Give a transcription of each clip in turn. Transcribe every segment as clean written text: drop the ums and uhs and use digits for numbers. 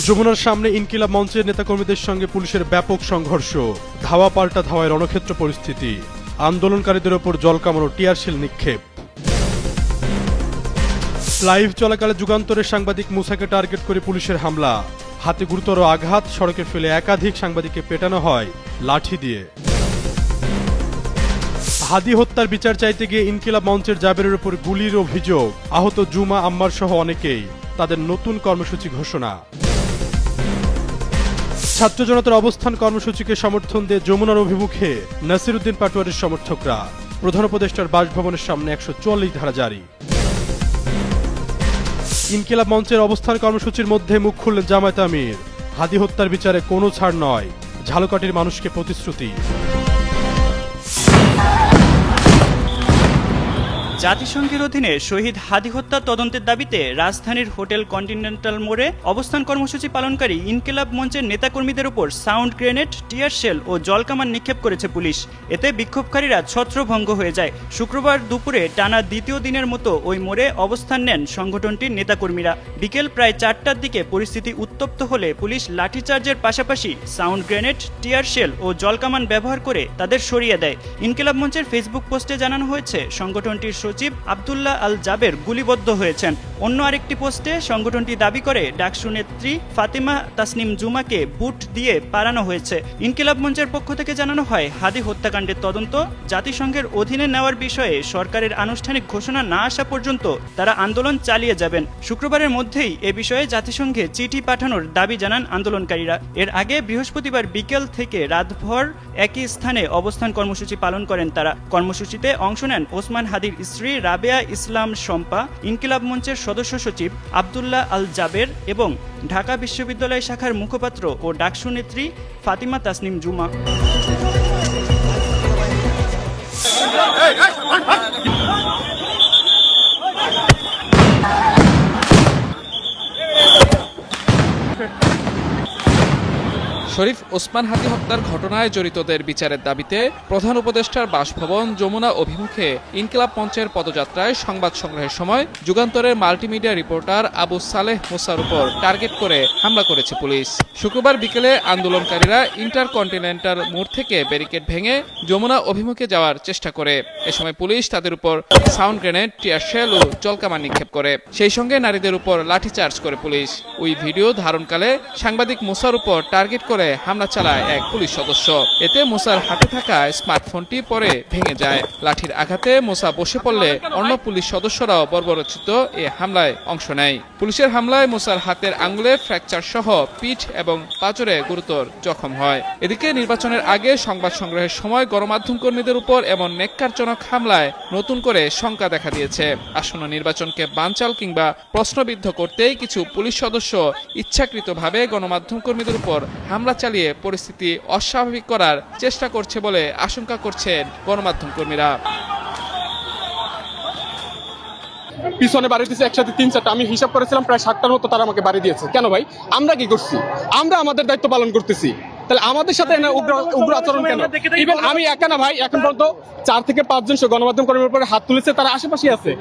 যমুনার সামনে ইনকিলাব মঞ্চের নেতাকর্মীদের সঙ্গে পুলিশের ব্যাপক সংঘর্ষ, ধাওয়া পাল্টা ধাওয়ায় রণক্ষেত্র পরিস্থিতি, আন্দোলনকারীদের ওপর জলকামান ও টিয়ারশেল নিক্ষেপ। লাইভ চলাকালে যুগান্তরের সাংবাদিক মুসাকে টার্গেট করে পুলিশের হামলা, হাতে গুরুতর আঘাত, সড়কে ফেলে একাধিক সাংবাদিককে পেটানো হয় লাঠি দিয়ে। হাদি হত্যার বিচার চাইতে গিয়ে ইনকিলাব মঞ্চের জাবেরের উপর গুলির অভিযোগ, আহত জুমা আম্মার সহ অনেকেই, তাদের নতুন কর্মসূচি ঘোষণা। ছাত্র জনতার অবস্থান কর্মসূচিকে সমর্থন দিয়ে যমুনার অভিমুখে নাসিরউদ্দিন পাটোয়ারির সমর্থকরা, প্রধান উপদেষ্টার বাসভবনের সামনে ১৪৪ ধারা জারি। ইনকিলাব মঞ্চের অবস্থান কর্মসূচির মধ্যে মুখ খুললেন জামায়াত আমির, হাদি হত্যার বিচারে কোনো ছাড় নয়, ঝালকাঠির মানুষকে প্রতিশ্রুতি। জাতিসংঘের অধীনে শহীদ হাদি হত্যা তদন্তের দাবিতে রাজধানীর হোটেল কন্টিনেন্টাল মোড়ে অবস্থান কর্মসূচি পালনকারী ইনকিলাব মঞ্চের নেতাকর্মীদের উপর সাউন্ড গ্রেনেড, টিয়ার শেল ও জলকামান নিক্ষেপ করেছে পুলিশ। এতে বিক্ষোভকারীরা ছত্রভঙ্গ হয়ে যায়। শুক্রবার দুপুরে টানা দ্বিতীয় দিনের মতো ওই মোড়ে অবস্থান নেন সংগঠনটির নেতাকর্মীরা। বিকেল প্রায় ৪টার দিকে পরিস্থিতি উত্তপ্ত হলে পুলিশ লাঠিচার্জের পাশাপাশি সাউন্ড গ্রেনেড, টিয়ার শেল ও জলকামান ব্যবহার করে তাদের সরিয়ে দেয়। ইনকিলাব মঞ্চের ফেসবুক পোস্টে জানানো হয়েছে, সংগঠনটির সচিব আব্দুল্লাহ আল জাবের গুলিবদ্ধ হয়েছেন। অন্য আরেকটি পোস্টে সংগঠনটি দাবি করে ডাকসু নেত্রী ফাতিমা তাসনিম জুমাকে বুট দিয়ে পালানো হয়েছে। ইনকিলাব মঞ্চের পক্ষ থেকে জানানো হয়, হাদি হত্যাকাণ্ডের তদন্ত জাতিসংঘের অধীনে নেওয়ার বিষয়ে সরকারের আনুষ্ঠানিক ঘোষণা না আসা পর্যন্ত তারা আন্দোলন চালিয়ে যাবেন। শুক্রবারের মধ্যেই এ বিষয়ে জাতিসংঘে চিঠি পাঠানোর দাবি জানান আন্দোলনকারীরা। এর আগে বৃহস্পতিবার বিকেল থেকে রাতভর একই স্থানে অবস্থান কর্মসূচি পালন করেন তারা। কর্মসূচিতে অংশ নেন ওসমান হাদির স্ত্রী রাবেয়া ইসলাম শম্পা, ইনকিলাব মঞ্চের সদস্য সচিব আব্দুল্লাহ আল জাবের এবং ঢাকা বিশ্ববিদ্যালয় শাখার মুখপাত্র ও ডাকসু নেত্রী ফাতিমা তাসনিম জুমা। শরীফ ওসমান হাদি হত্যার ঘটনায় জড়িতদের বিচারের দাবিতে প্রধান উপদেষ্টার বাসভবন যমুনা অভিমুখে ইনকিলাব মঞ্চের পদযাত্রায় সংবাদ সংগ্রহের সময় যুগান্তরের মাল্টিমিডিয়া রিপোর্টার আবু সালেহ মুসার উপর টার্গেট করে হামলা করেছে পুলিশ। শুক্রবার বিকেলে আন্দোলনকারীরা ইন্টারকন্টিনেন্টাল মোড় থেকে ব্যারিকেড ভেঙে যমুনা অভিমুখে যাওয়ার চেষ্টা করে। এ সময় পুলিশ তাদের উপর সাউন্ড গ্রেনেড, টিয়ার শেল ও জলকামান নিক্ষেপ করে। সেই সঙ্গে নারীদের উপর লাঠিচার্জ করে পুলিশ। ওই ভিডিও ধারণকালে সাংবাদিক মুসার উপর টার্গেট করে হামলা চালায় এক পুলিশ সদস্য। এতে মুসার হাতে থাকা স্মার্টফোনটি পরে ভেঙে যায়। লাঠির আঘাতে মুসা বসে পড়লে অন্য পুলিশ সদস্যরাও বর্বরোচিত এ হামলায় অংশ নেয়। পুলিশের হামলায় মুসার হাতের আঙুলে ফ্র্যাকচার সহ পিঠ এবং পাঁজরে গুরুতর জখম হয়। এদিকে নির্বাচনের আগে সংবাদ সংগ্রহের সময় গণমাধ্যম কর্মীদের উপর এমন নেক্কারজনক হামলায় নতুন করে শঙ্কা দেখা দিয়েছে। আসন্ন নির্বাচনকে বানচাল কিংবা প্রশ্নবিদ্ধ করতেই কিছু পুলিশ সদস্য ইচ্ছাকৃতভাবে গণমাধ্যম কর্মীদের উপর হামলা চালিয়ে পরিস্থিতি অস্বাভাবিক করার চেষ্টা করছে বলে আশঙ্কা করছেন গণমাধ্যম কর্মীরা। পিছনে বাড়ি দিয়েছে একসাথে ৩-৪টা, আমি হিসাব করেছিলাম প্রায় ৭টার মতো তারা আমাকে বাড়ি দিয়েছে। কেন ভাই? আমরা কি করছি? আমরা আমাদের দায়িত্ব পালন করতেছি, তাহলে আমাদের সাথে উগ্র আচরণ কেন? ইভেন আমি একা না ভাই, এখন পর্যন্ত ৪ থেকে ৫ জন গণমাধ্যম কর্মীর উপরে হাত তুলেছে, তারা আশেপাশে আছে।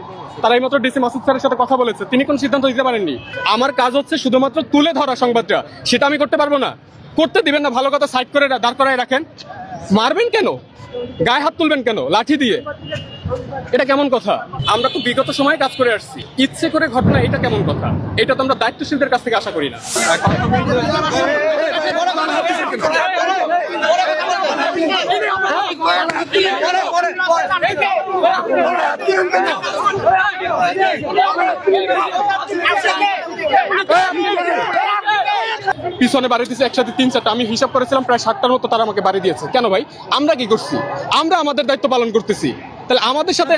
তারা এইমাত্র ডিসি মাসুদ স্যারের সাথে কথা বলেছে, তিনি কোনো সিদ্ধান্ত দিতে পারেননি। আমার কাজ হচ্ছে শুধুমাত্র তুলে ধরা সংবাদটা, সেটা আমি করতে পারবো না। করতে দিবেন না, ভালো কথা সাইড করে দাঁড় করায় রাখেন। মারবেন কেন? গায়ে হাত তুলবেন কেন লাঠি দিয়ে? এটা কেমন কথা? আমরা তো বিগত সময়ে কাজ করে আসছি, ইচ্ছে করে ঘটনা, এটা কেমন কথা? এটা তো আমরা দায়িত্বশীলদের কাছ থেকে আশা করি না। পিছনে বাড়ি দিয়েছে একসাথে ৩-৪টা, আমি হিসাব করেছিলাম প্রায় ৭টার মতো তারা আমাকে বাড়ি দিয়েছে। কেন ভাই? আমরা কি করছি? আমরা আমাদের দায়িত্ব পালন করতেছি, তাহলে আমাদের সাথে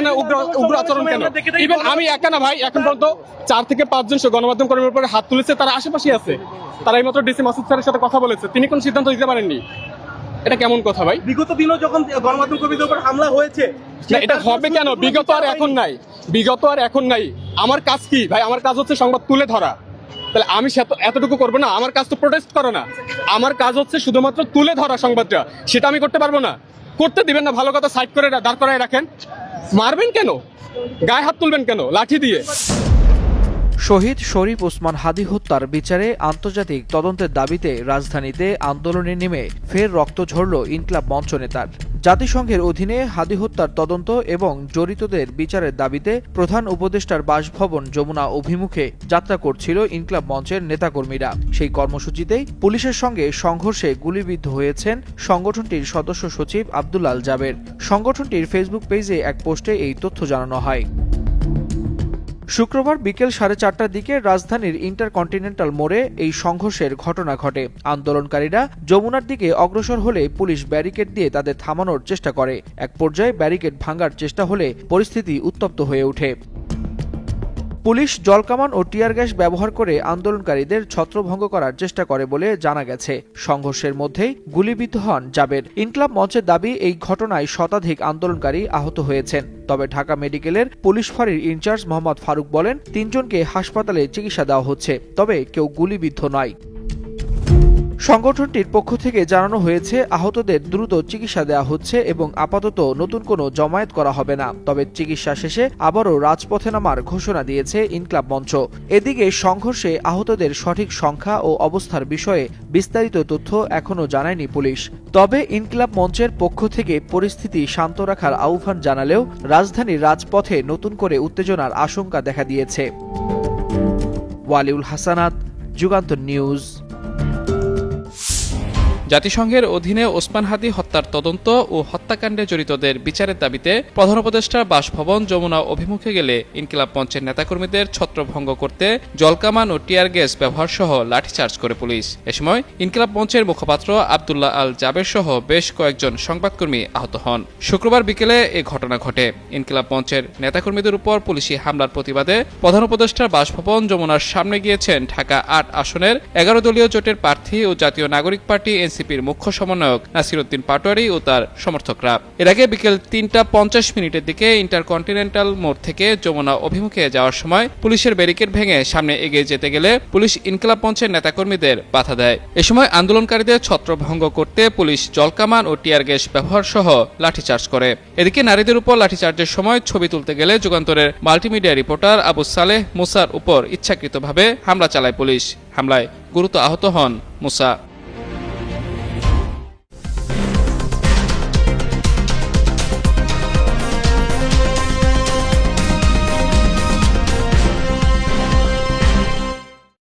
উগ্র আচরণ কেন? ইভেন আমি একা না ভাই, এখন পর্যন্ত ৪ থেকে ৫ জন গণমাধ্যম কর্মীর উপরে হাত তুলেছে, তারা আশেপাশে আছে। তারা এইমাত্র ডিসি মাসুদ স্যারের সাথে কথা বলেছে, তিনি কোনো সিদ্ধান্ত দিতে পারেননি। এটা কেমন কথা ভাই? বিগত দিনও যখন গণমাধ্যম কর্মীদের উপর হামলা হয়েছে, এটা হবে কেন? বিগত আর এখন নাই, বিগত আর এখন নাই। আমার কাজ কি ভাই? আমার কাজ হচ্ছে সংবাদ তুলে ধরা, তাহলে আমি এতটুকু করবো না? আমার কাজ তো প্রোটেস্ট করো না, আমার কাজ হচ্ছে শুধুমাত্র তুলে ধরা সংবাদটা, সেটা আমি করতে পারবো না। করতে দিবেন না, ভালো কথা সাইড করে দাঁড় করায় রাখেন। মারবেন কেন? গায়ে হাত তুলবেন কেন লাঠি দিয়ে? শহীদ শরীফ ওসমান হাদী হত্যার বিচারে আন্তর্জাতিক তদন্তের দাবিতে রাজধানীতে আন্দোলনে নেমে ফের রক্ত ঝরল ইনকিলাব মঞ্চ নেতার। জাতিসংঘের অধীনে হাদী হত্যার তদন্ত এবং জড়িতদের বিচারের দাবিতে প্রধান উপদেষ্টার বাসভবন যমুনা অভিমুখে যাত্রা করছিল ইনকিলাব মঞ্চের নেতাকর্মীরা। সেই কর্মসূচিতেই পুলিশের সঙ্গে সংঘর্ষে গুলিবিদ্ধ হয়েছেন সংগঠনটির সদস্য সচিব আব্দুল আল জাবের। সংগঠনটির ফেসবুক পেজে এক পোস্টে এই তথ্য জানানো হয়। শুক্রবার বিকেল 4:30টার দিকে রাজধানীর ইন্টারকন্টিনেন্টাল মোড়ে এই সংঘর্ষের ঘটনা ঘটে। আন্দোলনকারীরা যমুনার দিকে অগ্রসর হলে পুলিশ ব্যারিকেড দিয়ে তাদের থামানোর চেষ্টা করে। এক পর্যায়ে ব্যারিকেড ভাঙার চেষ্টা হলে পরিস্থিতি উত্তপ্ত হয়ে ওঠে। পুলিশ জলকামান ও টিয়ার গ্যাস ব্যবহার করে আন্দোলনকারীদের ছত্রভঙ্গ করার চেষ্টা করে বলে জানা গেছে। সংঘর্ষের মধ্যেই গুলিবিদ্ধ হন জাবের। ইনকিলাব মঞ্চের দাবি, এই ঘটনায় শতাধিক আন্দোলনকারী আহত হয়েছেন। তবে ঢাকা মেডিকেলের পুলিশ ফাঁড়ির ইনচার্জ মোহাম্মদ ফারুক বলেন, 3 জনকে হাসপাতালে চিকিৎসা দেওয়া হচ্ছে, তবে কেউ গুলিবিদ্ধ নয়। সংগঠনটির পক্ষ থেকে জানানো হয়েছে, আহতদের দ্রুত চিকিৎসা দেওয়া হচ্ছে এবং আপাতত নতুন কোনো জমায়েত করা হবে না। তবে চিকিৎসা শেষে আবারও রাজপথে নামার ঘোষণা দিয়েছে ইনকিলাব মঞ্চ। এদিকে সংঘর্ষে আহতদের সঠিক সংখ্যা ও অবস্থার বিষয়ে বিস্তারিত তথ্য এখনও জানায়নি পুলিশ। তবে ইনকিলাব মঞ্চের পক্ষ থেকে পরিস্থিতি শান্ত রাখার আহ্বান জানালেও রাজধানীর রাজপথে নতুন করে উত্তেজনার আশঙ্কা দেখা দিয়েছে। ওয়ালিউল হাসানাত, যুগান্তর নিউজ। জাতিসংঘের অধীনে ওসমান হাদী হত্যার তদন্ত ও হত্যাকাণ্ডে জড়িতদের বিচারের দাবিতে প্রধান উপদেষ্টার বাসভবন যমুনা অভিমুখে গেলে ইনকিলাব মঞ্চের নেতাকর্মীদের ছত্রভঙ্গ করতে জলকামান ও টিয়ার গ্যাস ব্যবহার সহ লাঠিচার্জ করে পুলিশ। এ সময় ইনকিলাব মঞ্চের মুখপাত্র আব্দুল্লাহ আল জাবের সহ বেশ কয়েকজন সংবাদকর্মী আহত হন। শুক্রবার বিকেলে এ ঘটনা ঘটে। ইনকিলাব মঞ্চের নেতাকর্মীদের উপর পুলিশি হামলার প্রতিবাদে প্রধান উপদেষ্টার বাসভবন যমুনার সামনে গিয়েছেন ঢাকা 8 আসনের 11 দলীয় জোটের প্রার্থী ও জাতীয় নাগরিক পার্টি এনসিপির মুখ্য সমন্বয়ক নাসির উদ্দিন পাটোয়ারি ও তার সমর্থকরা। এর আগে বিকেল 3:50 দিকে ইন্টারকন্টিনেন্টাল মোড় থেকে যমুনা অভিমুখে যাওয়ার সময় পুলিশের ব্যারিকেড ভেঙে সামনে এগিয়ে যেতে গেলে পুলিশ ইনকিলাব মঞ্চের নেতাকর্মীদের বাধা দেয়। এ সময় আন্দোলনকারীদের ছত্রভঙ্গ করতে পুলিশ জলকামান ও টিয়ার গ্যাস ব্যবহার সহ লাঠিচার্জ করে। এদিকে নারীদের উপর লাঠিচার্জের সময় ছবি তুলতে গেলে যুগান্তরের মাল্টিমিডিয়া রিপোর্টার আবু সালেহ মুসার উপর ইচ্ছাকৃতভাবে হামলা চালায় পুলিশ। হামলায় গুরুতর আহত হন মুসা।